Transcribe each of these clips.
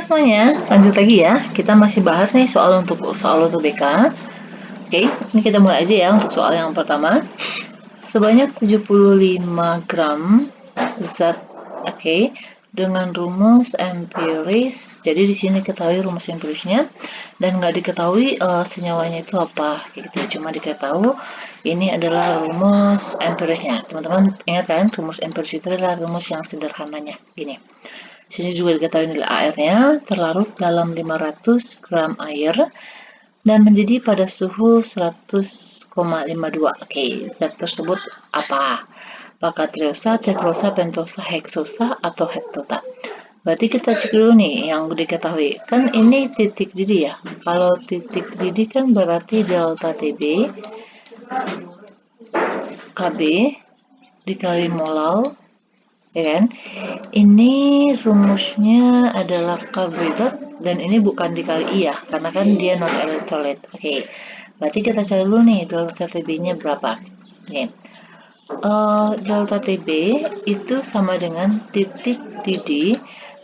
semuanya, lanjut lagi ya. Kita masih bahas nih soal untuk BK. Oke, ini kita mulai aja ya untuk soal yang pertama. Sebanyak 75 gram zat, oke, dengan rumus empiris. Jadi di sini ketahui rumus empirisnya dan nggak diketahui senyawanya itu apa, gitu. Cuma diketahui ini adalah rumus empirisnya. Teman-teman ingat kan, rumus empiris itu adalah rumus yang sederhananya. Gini. Sini juga diketahui nilai AR-nya terlarut dalam 500 gram air dan mendidih pada suhu 100,52. Oke, zat tersebut apa? Apakah triosa, tetrosa, pentosa, heksosa, atau heptota? Berarti kita cek dulu nih yang diketahui. Kan ini titik didih ya. Kalau titik didih kan berarti delta TB KB dikali molal, ya kan? Ini rumusnya adalah karbohidrat dan ini bukan dikali I ya, karena kan dia non elektrolit. Oke, berarti kita cari dulu nih delta TB-nya berapa. Oke. Delta TB itu sama dengan titik didih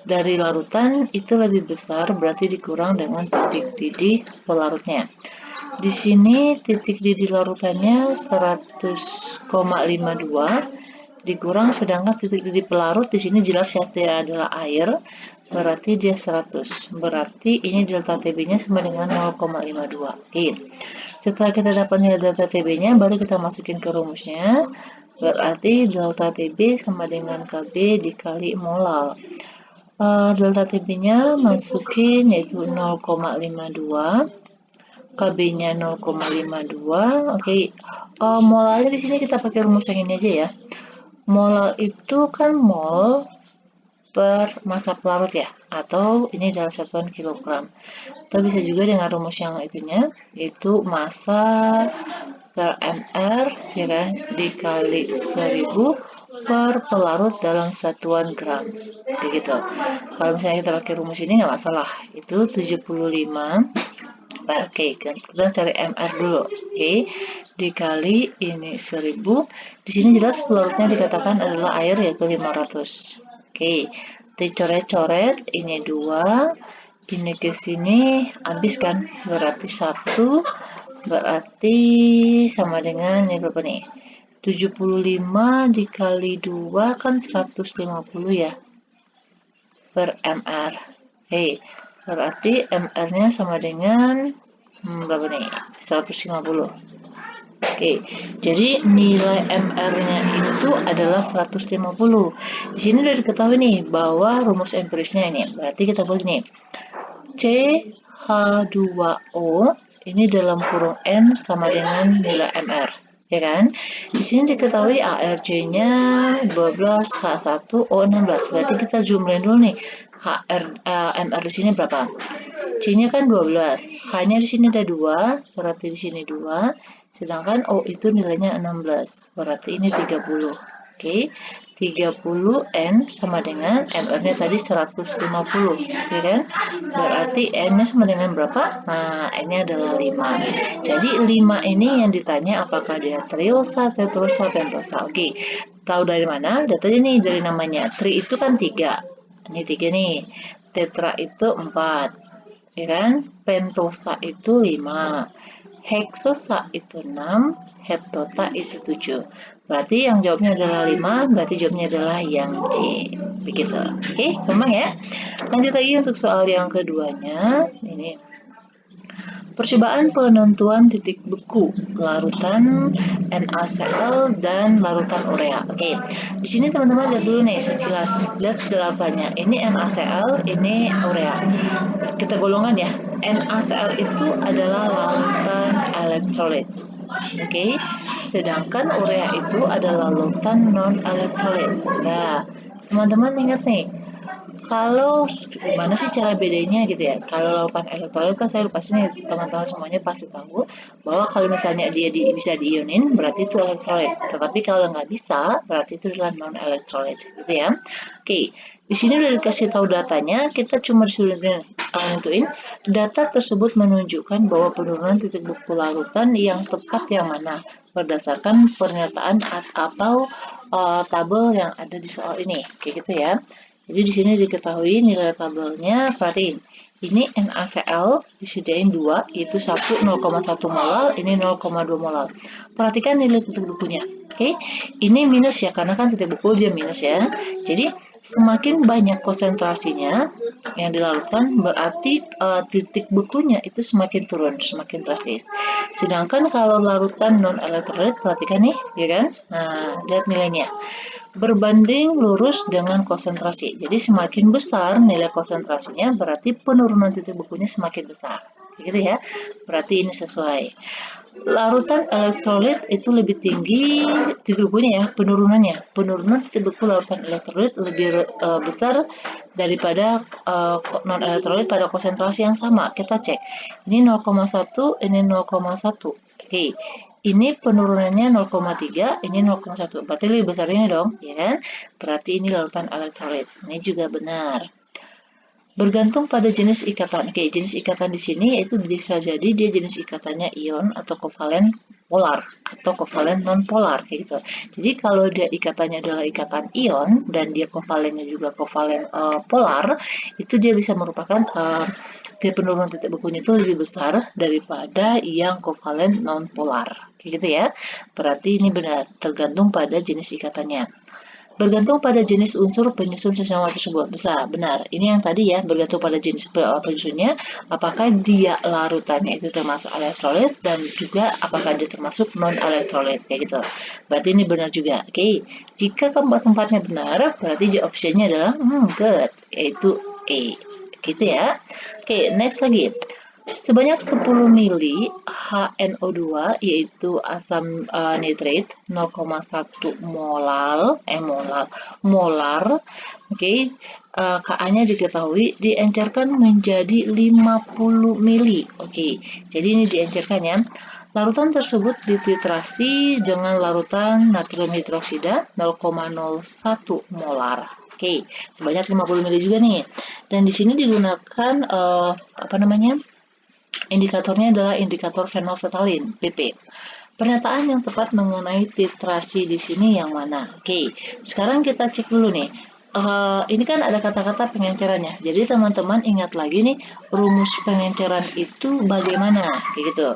dari larutan itu lebih besar, berarti dikurang dengan titik didih pelarutnya. Di sini titik didih larutannya 100,52 dikurang, sedangkan titik didih pelarut di sini jelas ya dia adalah air, berarti dia 100. Berarti ini delta TB-nya sama dengan 0,52. Oke. Setelah kita dapat nilai delta TB-nya, baru kita masukin ke rumusnya. Berarti delta TB sama dengan KB dikali molal. Delta TB-nya masukin yaitu 0,52. KB-nya 0,52. Oke. Molalnya di sini kita pakai rumus yang ini aja ya. Molal itu kan mol per massa pelarut ya, atau ini dalam satuan kilogram. Atau bisa juga dengan rumus yang itunya, yaitu massa per mr ya kan, dikali 1000 per pelarut dalam satuan gram. Kayak gitu. Kalau misalnya kita pakai rumus ini nggak masalah. Itu 75 per K kan. Kita cari MR dulu. Oke. Dikali ini 1000. Di sini jelas pelarutnya dikatakan adalah air yaitu 500. Oke. Dicoret-coret ini 2. Ini ke sini habis kan, berarti 1 berarti sama dengan ini berapa nih? 75 dikali 2 kan 150 ya per mr. Oke. Berarti MR-nya sama dengan berapa nih? 150. Oke, jadi nilai MR-nya itu adalah 150. Di sini udah diketahui nih bahwa rumus empirisnya ini. Berarti kita buat nih. CH2O ini dalam kurung N sama dengan nilai MR. Ya kan? Di sini diketahui ARC-nya 12, H1O16. Berarti kita jumlahin dulu nih. MR di sini berapa? C-nya kan 12. H-nya di sini ada 2, berarti di sini 2. Sedangkan O itu nilainya 16, berarti ini 30. Oke. 30 N sama dengan MR-nya tadi 150, ya kan? Berarti N-nya sama dengan berapa? Nah, N-nya adalah 5. Jadi 5 ini yang ditanya apakah dia triosa, tetrosa, pentosa. Oke. Tahu dari mana? Datanya nih dari namanya. Tri itu kan 3. Ini 3 nih. Tetra itu 4. Ya kan? Pentosa itu 5. Heksosa itu 6. Heptota itu 7. Berarti yang jawabnya adalah 5, berarti jawabnya adalah yang C. Begitu. Oke, gampang ya. Lanjut lagi untuk soal yang keduanya. Ini percobaan penentuan titik beku larutan NaCl dan larutan urea. Oke, di sini teman-teman lihat dulu nih sekilas, lihat larutannya. Ini NaCl, ini urea. Kita golongan ya. NaCl itu adalah larutan elektrolit. Oke, sedangkan urea itu adalah larutan non elektrolit. Nah, teman-teman ingat nih, kalau gimana sih cara bedanya gitu ya? Kalau larutan elektrolit kan saya pastinya teman-teman semuanya pasti tahu bahwa kalau misalnya dia bisa diionin berarti itu elektrolit. Tetapi kalau nggak bisa berarti itu adalah non elektrolit gitu ya. Oke, di sini udah dikasih tahu datanya, kita cuma disuruh nentuin data tersebut menunjukkan bahwa penurunan titik beku larutan yang tepat yang mana berdasarkan pernyataan atau tabel yang ada di soal ini, kayak gitu ya. Jadi di sini diketahui nilai tabelnya, perhatiin. Ini NaCl disediain 2, yaitu 0,1 molar, ini 0,2 molar. Perhatikan nilai titik bukunya. Oke, ini minus ya, karena kan titik buku dia minus ya. Jadi semakin banyak konsentrasinya yang dilarutkan, berarti titik bukunya itu semakin turun, semakin drastis. Sedangkan kalau larutan non elektrolit, perhatikan nih, ya kan? Nah, lihat nilainya berbanding lurus dengan konsentrasi. Jadi semakin besar nilai konsentrasinya, berarti penurunan titik bukunya semakin besar. Gitu ya. Berarti ini sesuai. Larutan elektrolit itu lebih tinggi titik bukunya ya, penurunannya. Penurunan titik buku larutan elektrolit lebih besar daripada non elektrolit pada konsentrasi yang sama. Kita cek. Ini 0,1, ini 0,1. Oke. Ini penurunannya 0,3, ini 0,1. Berarti lebih besar ini dong, ya kan? Berarti ini larutan elektrolit. Ini juga benar. Bergantung pada jenis ikatan. Oke, jenis ikatan di sini itu bisa jadi dia jenis ikatannya ion atau kovalen polar atau kovalen non polar kayak gitu. Jadi kalau dia ikatannya adalah ikatan ion dan dia kovalennya juga kovalen polar, itu dia bisa merupakan penurunan titik bukunya itu lebih besar daripada yang kovalen non polar. Kayak gitu ya. Berarti ini benar, tergantung pada jenis ikatannya. Bergantung pada jenis unsur penyusun senyawa tersebut. Bisa, benar. Ini yang tadi ya, bergantung pada jenis penyusunnya, apakah dia larutannya itu termasuk elektrolit dan juga apakah dia termasuk non elektrolit kayak gitu. Berarti ini benar juga. Oke, jika keempat-empatnya benar, berarti optionnya adalah good, yaitu A. Gitu ya. Oke, next lagi. Sebanyak 10 mili HNO2 yaitu asam nitrit 0,1 molar. Oke, Ka-nya diketahui diencerkan menjadi 50 mili. Oke, jadi ini diencerkan ya. Larutan tersebut dititrasi dengan larutan natrium hidroksida 0,01 molar. Oke, sebanyak 50 mili juga nih. Dan di sini digunakan indikatornya adalah indikator fenolfetalin, PP. Pernyataan yang tepat mengenai titrasi di sini yang mana? Oke, sekarang kita cek dulu nih. Ini kan ada kata-kata pengencerannya. Jadi teman-teman ingat lagi nih, rumus pengenceran itu bagaimana? Kayak gitu.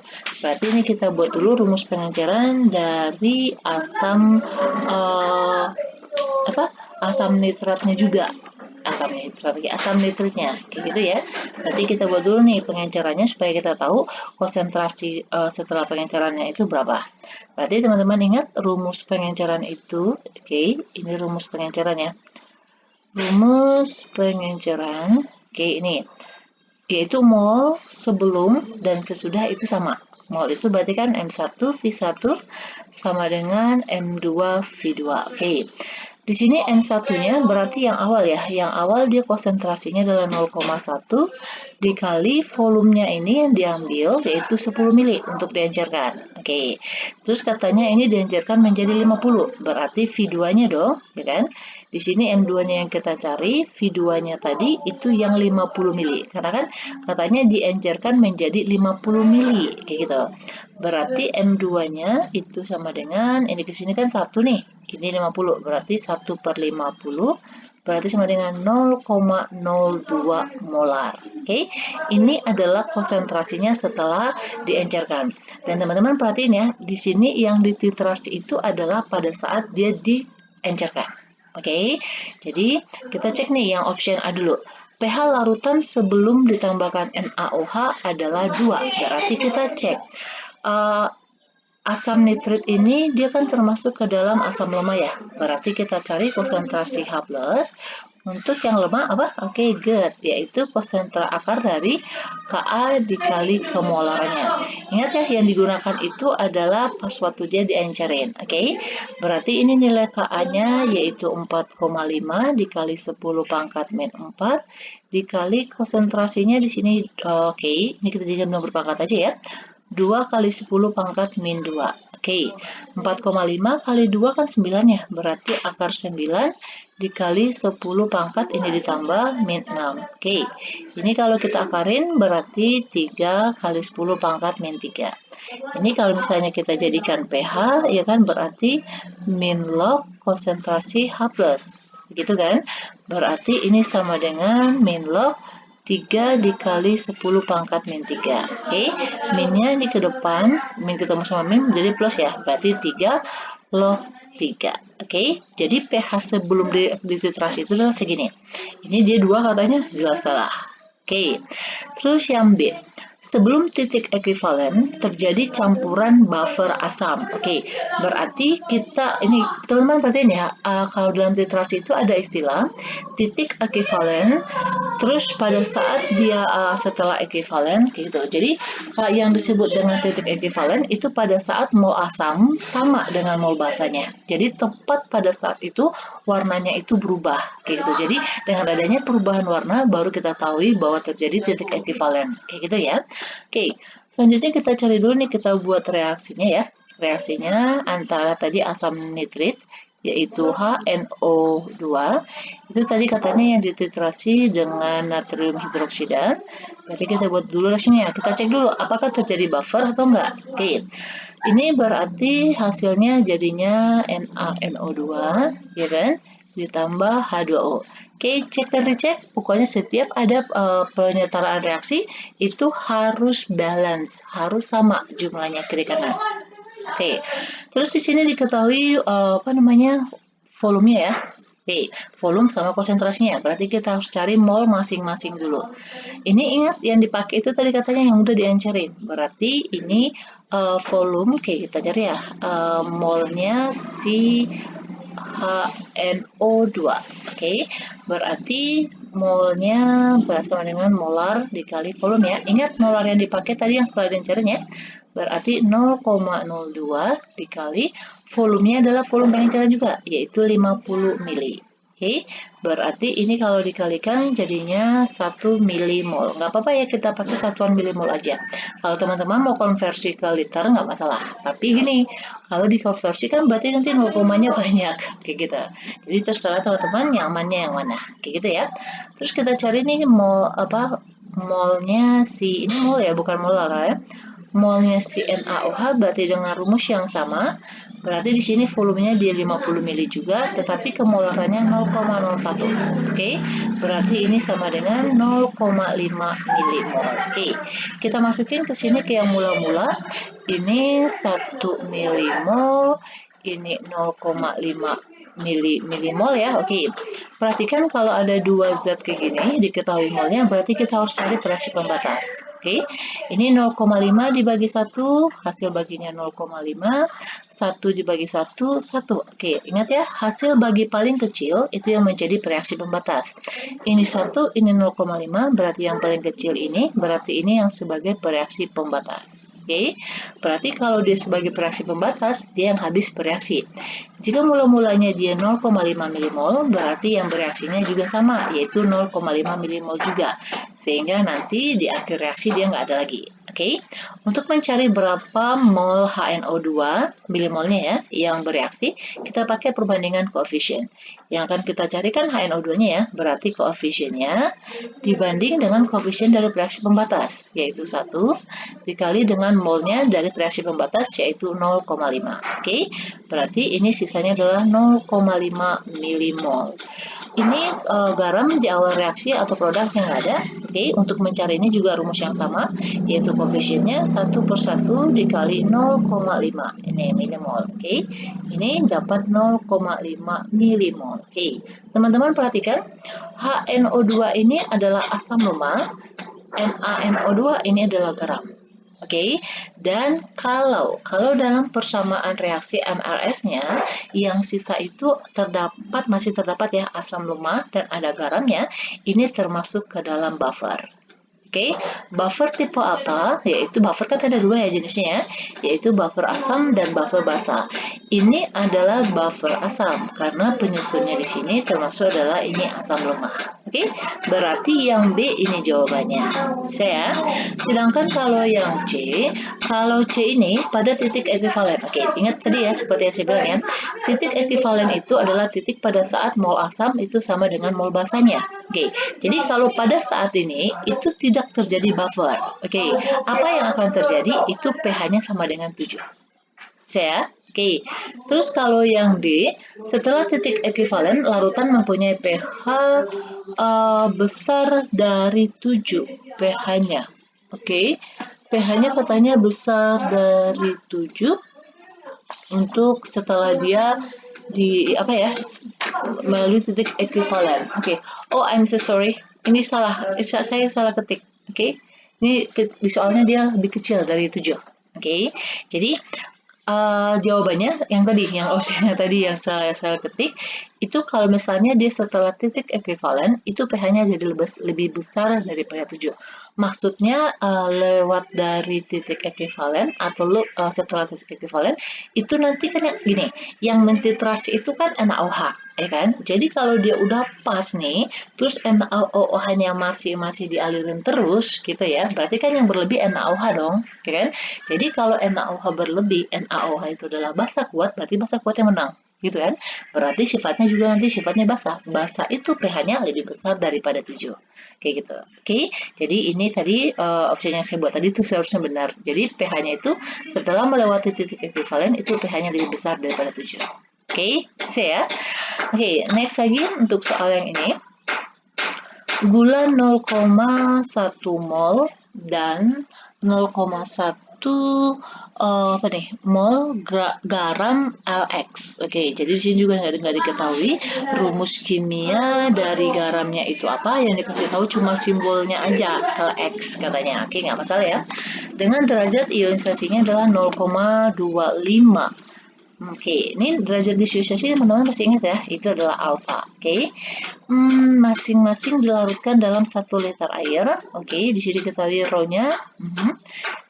Berarti ini kita buat dulu rumus pengenceran dari asam asam nitratnya juga. Asam nitritnya kayak gitu ya. Berarti kita buat dulu nih pengencerannya supaya kita tahu konsentrasi setelah pengencerannya itu berapa. Berarti teman-teman ingat rumus pengenceran itu. Oke, ini rumus pengenceran ya. Rumus pengenceran, oke, ini yaitu mol sebelum dan sesudah itu sama. Mol itu berarti kan M1 V1 sama dengan M2 V2. Oke. Di sini M1-nya berarti yang awal ya. Yang awal dia konsentrasinya adalah 0,1 dikali volumenya ini yang diambil yaitu 10 mili untuk diencerkan. Oke. Terus katanya ini diencerkan menjadi 50. Berarti V2-nya dong, ya kan? Di sini M2-nya yang kita cari, V2-nya tadi itu yang 50 mili. Karena kan katanya diencerkan menjadi 50 mili kayak gitu. Berarti M2-nya itu sama dengan ini ke sini kan 1 nih. Ini 50, berarti 1 per 50 berarti sama dengan 0,02 molar. Oke, ini adalah konsentrasinya setelah diencerkan. Dan teman-teman perhatiin ya, di sini yang dititrasi itu adalah pada saat dia diencerkan. Oke, jadi kita cek nih yang option A dulu. pH larutan sebelum ditambahkan NaOH adalah 2. Berarti kita cek. Asam nitrit ini dia kan termasuk ke dalam asam lemah ya. Berarti kita cari konsentrasi H+. Untuk yang lemah apa? Oke, good. Yaitu konsentrasi akar dari Ka dikali kemolarnya. Ingat ya, yang digunakan itu adalah pas waktu dia diencerin. Oke, berarti ini nilai Ka-nya yaitu 4,5 dikali 10 pangkat min 4 dikali konsentrasinya di sini. Oke, ini kita jadikan nomor pangkat aja ya. 2 kali 10 pangkat min 2. Oke, 4,5 kali 2 kan 9 ya. Berarti akar 9 dikali 10 pangkat ini ditambah min 6. Oke, ini kalau kita akarin berarti 3 kali 10 pangkat min 3. Ini kalau misalnya kita jadikan pH, ya kan berarti min log konsentrasi H+. Begitu kan? Berarti ini sama dengan min log 3 dikali 10 pangkat min 3. Oke, minnya ini ke depan, min ketemu sama min jadi plus ya. Berarti 3 log 3. Oke, jadi pH sebelum dititrasi itu adalah segini. Ini dia 2 katanya, jelas salah. Oke, terus yang B. Sebelum titik ekuivalen terjadi campuran buffer asam. Oke, berarti kita ini teman-teman perhatiin ya, kalau dalam titrasi itu ada istilah titik ekuivalen. Terus pada saat dia setelah ekuivalen gitu. Jadi yang disebut dengan titik ekuivalen itu pada saat mol asam sama dengan mol basanya. Jadi tepat pada saat itu warnanya itu berubah gitu. Jadi dengan adanya perubahan warna baru kita tahu bahwa terjadi titik ekuivalen. Kayak gitu ya. Oke, selanjutnya kita cari dulu nih, kita buat reaksinya ya. Reaksinya antara tadi asam nitrit yaitu HNO2 itu tadi katanya yang dititrasi dengan natrium hidroksida. Berarti kita buat dulu reaksinya. Kita cek dulu apakah terjadi buffer atau enggak. Oke. Ini berarti hasilnya jadinya NaNO2 ya kan? Ditambah H2O. Oke, cek dan dicek. Pokoknya setiap ada penyetaraan reaksi itu harus balance, harus sama jumlahnya kiri kanan. Oke, terus di sini diketahui volumenya ya. Oke, volume sama konsentrasinya. Berarti kita harus cari mol masing-masing dulu. Ini ingat yang dipakai itu tadi katanya yang udah diencerin. Berarti ini volume, oke kita cari ya. Molnya si HNO2. Oke, berarti molnya bersama dengan molar dikali volume ya. Ingat molar yang dipakai tadi yang setelah diencerin ya. Berarti 0,02 dikali volumenya adalah volume pengenceran juga, yaitu 50 mili. Oke, berarti ini kalau dikalikan jadinya 1 milimol. Nggak apa-apa ya kita pakai satuan milimol aja. Kalau teman-teman mau konversi ke liter nggak masalah. Tapi gini, kalau dikonversi kan berarti nanti 0,-nya banyak, kayak gitu. Jadi terserah teman-teman nyamannya yang mana, kayak gitu ya. Terus kita cari nih molnya si ini mol ya, bukan molar ya. Molnya si NaOH berarti dengan rumus yang sama. Berarti di sini volumenya dia 50 mili juga, tetapi kemolarannya 0,01. Oke, berarti ini sama dengan 0,5 milimol. Oke, kita masukin ke sini ke yang mula-mula. Ini 1 milimol, ini 0,5 milimol ya. Oke, perhatikan kalau ada dua zat kayak gini diketahui molnya, berarti kita harus cari reaksi pembatas. Oke, ini 0,5 dibagi 1, hasil baginya 0,5, 1 dibagi 1, 1. Oke, ingat ya, hasil bagi paling kecil itu yang menjadi reaksi pembatas. Ini 1, ini 0,5, berarti yang paling kecil ini, berarti ini yang sebagai reaksi pembatas. Oke, berarti kalau dia sebagai reaksi pembatas, dia yang habis bereaksi. Jika mula-mulanya dia 0,5 milimol, berarti yang bereaksinya juga sama, yaitu 0,5 milimol juga. Sehingga nanti di akhir reaksi dia nggak ada lagi. Oke, untuk mencari berapa mol HNO2 milimolnya ya yang bereaksi, kita pakai perbandingan koefisien. Yang akan kita carikan HNO2-nya ya, berarti koefisiennya dibanding dengan koefisien dari reaksi pembatas, yaitu 1 dikali dengan molnya dari reaksi pembatas, yaitu 0,5. Oke, berarti ini sisanya adalah 0,5 milimol. Ini garam di awal reaksi atau produk yang ada. Oke, untuk mencari ini juga rumus yang sama, yaitu koefisiennya 1/1 dikali 0,5. Ini milimol. Oke, ini dapat 0,5 milimol. Oke, teman-teman perhatikan, HNO2 ini adalah asam lemah, NaNO2 ini adalah garam. Oke, dan kalau dalam persamaan reaksi MRS-nya yang sisa itu masih terdapat ya asam lemah dan ada garamnya, ini termasuk ke dalam buffer. Oke, buffer tipe apa? Yaitu buffer kan ada dua ya jenisnya ya, yaitu buffer asam dan buffer basa. Ini adalah buffer asam karena penyusunnya di sini termasuk adalah ini asam lemah. Oke, berarti yang B ini jawabannya. Bisa ya? Sedangkan kalau yang C, ini pada titik ekuivalen. Oke, ingat tadi ya seperti yang saya bilang ya, titik ekuivalen itu adalah titik pada saat mol asam itu sama dengan mol basanya. Oke, jadi kalau pada saat ini itu tidak terjadi buffer. Oke, apa yang akan terjadi itu pH-nya sama dengan 7. Bisa ya? Oke, terus kalau yang D, setelah titik ekuivalen, larutan mempunyai pH besar dari 7 pH-nya. Oke, pH-nya katanya besar dari 7 untuk setelah dia di apa ya melalui titik ekuivalen. Oke. Oh, I'm so sorry. Ini salah. Saya salah ketik. Oke. Ini di soalnya dia lebih kecil dari 7. Oke. Jadi jawabannya yang tadi, yang opsinya tadi yang saya ketik, itu kalau misalnya dia setelah titik ekuivalen, itu pH-nya jadi lebih besar daripada 7. Maksudnya lewat dari titik ekuivalen atau setelah titik ekuivalen, itu nanti kan gini, yang mentitrasi itu kan NaOH, ya kan? Jadi kalau dia udah pas nih, terus NaOH-nya masih dialirin terus gitu ya, berarti kan yang berlebih NaOH dong, ya kan? Jadi kalau NaOH berlebih, NaOH itu adalah basa kuat, berarti basa kuat yang menang, gitu kan? Berarti sifatnya juga nanti sifatnya basa. Basa itu pH-nya lebih besar daripada 7. Kayak gitu. Oke, jadi ini tadi opsi yang saya buat tadi itu seharusnya benar. Jadi pH-nya itu setelah melewati titik ekuivalen itu pH-nya lebih besar daripada 7. Oke, bisa ya? Oke, next lagi untuk soal yang ini. Gula 0,1 mol dan 0,1 apa nih mol garam LX. Oke, jadi di sini juga nggak diketahui rumus kimia dari garamnya itu apa, yang dikasih tahu cuma simbolnya aja LX katanya. Oke, nggak masalah ya. Dengan derajat ionisasinya adalah 0,25. Oke, ini derajat dissosiasi teman-teman masih ingat ya, itu adalah alfa. Oke, masing-masing dilarutkan dalam 1 liter air. Oke, di sini diketahui rho-nya.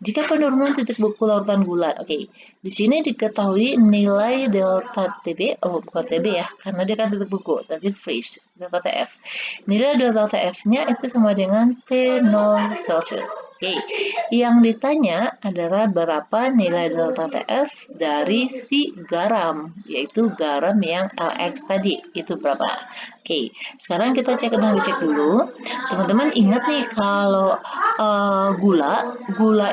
Jika penurunan titik beku larutan gula. Oke, di sini diketahui nilai delta TB, bukan TB ya, karena dia kan titik beku, tapi freeze, delta TF. Nilai delta TF-nya itu sama dengan T0 Celsius. Oke, yang ditanya adalah berapa nilai delta TF dari si garam, yaitu garam yang LX tadi, itu berapa? Oke, sekarang kita dicek dulu. Teman-teman ingat nih kalau gula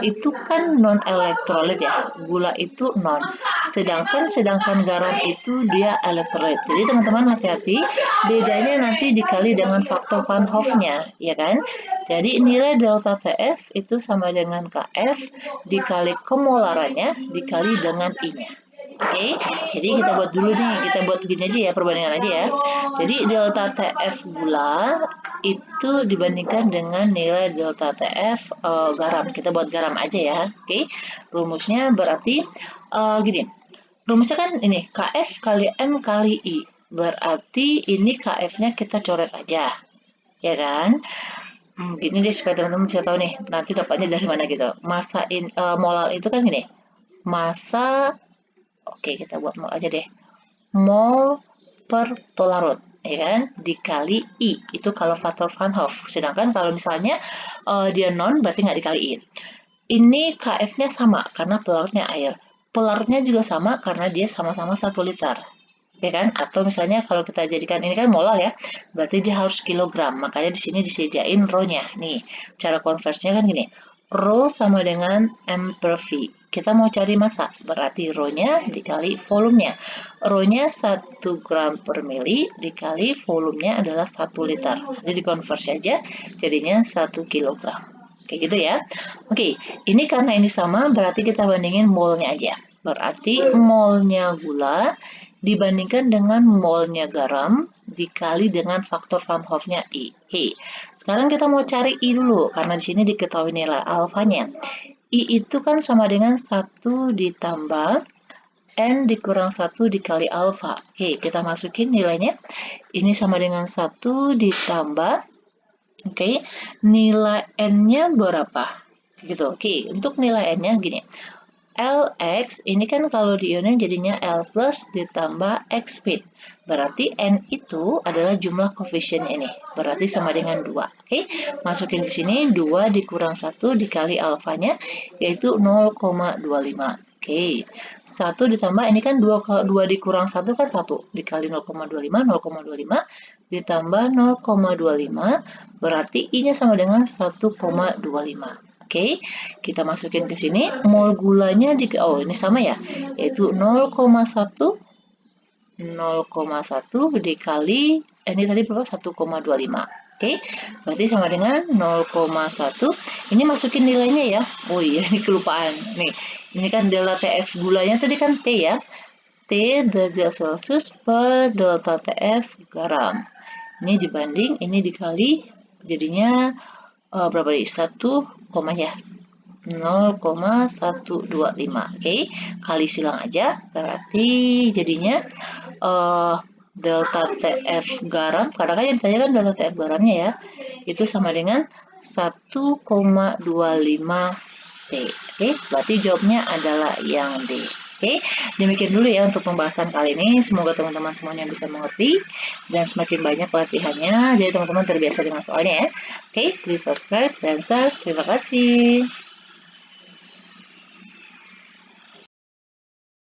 itu kan non elektrolit ya. Gula itu non. Sedangkan garam itu dia elektrolit. Jadi teman-teman hati-hati, bedanya nanti dikali dengan faktor Van Hoff-nya, ya kan? Jadi nilai delta TF itu sama dengan KF dikali kemolarannya dikali dengan I-nya. Oke, jadi kita buat dulu nih, kita buat gini aja ya, perbandingan aja ya. Jadi delta TF gula itu dibandingkan dengan nilai delta TF garam. Kita buat garam aja ya. Oke, rumusnya berarti gini. Rumusnya kan ini, KF kali M kali I. Berarti ini KF-nya kita coret aja, ya kan? Gini deh supaya teman-teman bisa tahu nih, nanti dapatnya dari mana gitu. Massa molal itu kan gini, massa. Oke, kita buat mol aja deh. Mol per tolarut, ya kan? Dikali I. Itu kalau faktor Van Hoff. Sedangkan kalau misalnya dia non, berarti nggak dikaliin. Ini KF-nya sama, karena pelarutnya air. Pelarutnya juga sama, karena dia sama-sama 1 liter. Ya kan? Atau misalnya kalau kita jadikan ini kan molal ya, berarti dia harus kilogram. Makanya di sini disediain rho-nya. Nih, cara konversinya kan gini. Rho sama dengan M per V. Kita mau cari massa, berarti rho-nya dikali volumenya. Rho-nya 1 gram per mili dikali volumenya adalah 1 liter. Jadi dikonversi aja, jadinya 1 kilogram. Kayak gitu ya. Oke, ini karena ini sama, berarti kita bandingin molnya aja. Berarti molnya gula dibandingkan dengan molnya garam dikali dengan faktor Van Hoff-nya I. Sekarang kita mau cari I dulu, karena di sini diketahui nilai alfanya. I itu kan sama dengan 1 ditambah N dikurang 1 dikali alfa. Kita masukin nilainya. Ini sama dengan 1 ditambah, nilai N-nya berapa? Gitu. Untuk nilai N-nya gini. Lx ini kan kalau diionin jadinya L plus ditambah X spin. Berarti N itu adalah jumlah koefisien ini. Berarti sama dengan 2. Masukin ke sini 2 dikurang 1 dikali alfanya yaitu 0,25. 1 ditambah ini kan 2 dikurang 1 kan 1 dikali 0,25 ditambah 0,25 berarti I-nya sama dengan 1,25. Oke, kita masukin ke sini. Mol gulanya ini sama ya, yaitu 0,1 dikali ini tadi berapa? 1,25. Oke, berarti sama dengan 0,1. Ini masukin nilainya ya. Oh iya, ini kelupaan. Nih, ini kan delta TF gulanya tadi kan T ya. T derajat Celcius per delta TF garam. Ini dibanding, ini dikali, jadinya berapa nih? 1, ya. 0,125. Oke, kali silang aja, berarti jadinya delta TF garam, karena kan yang tanya kan delta TF garamnya ya, itu sama dengan 1,25 T. Oke, berarti jawabnya adalah yang D. Oke, demikian dulu ya untuk pembahasan kali ini. Semoga teman-teman semuanya bisa mengerti dan semakin banyak latihannya. Jadi teman-teman terbiasa dengan soalnya ya. Oke, please subscribe dan share. Terima kasih.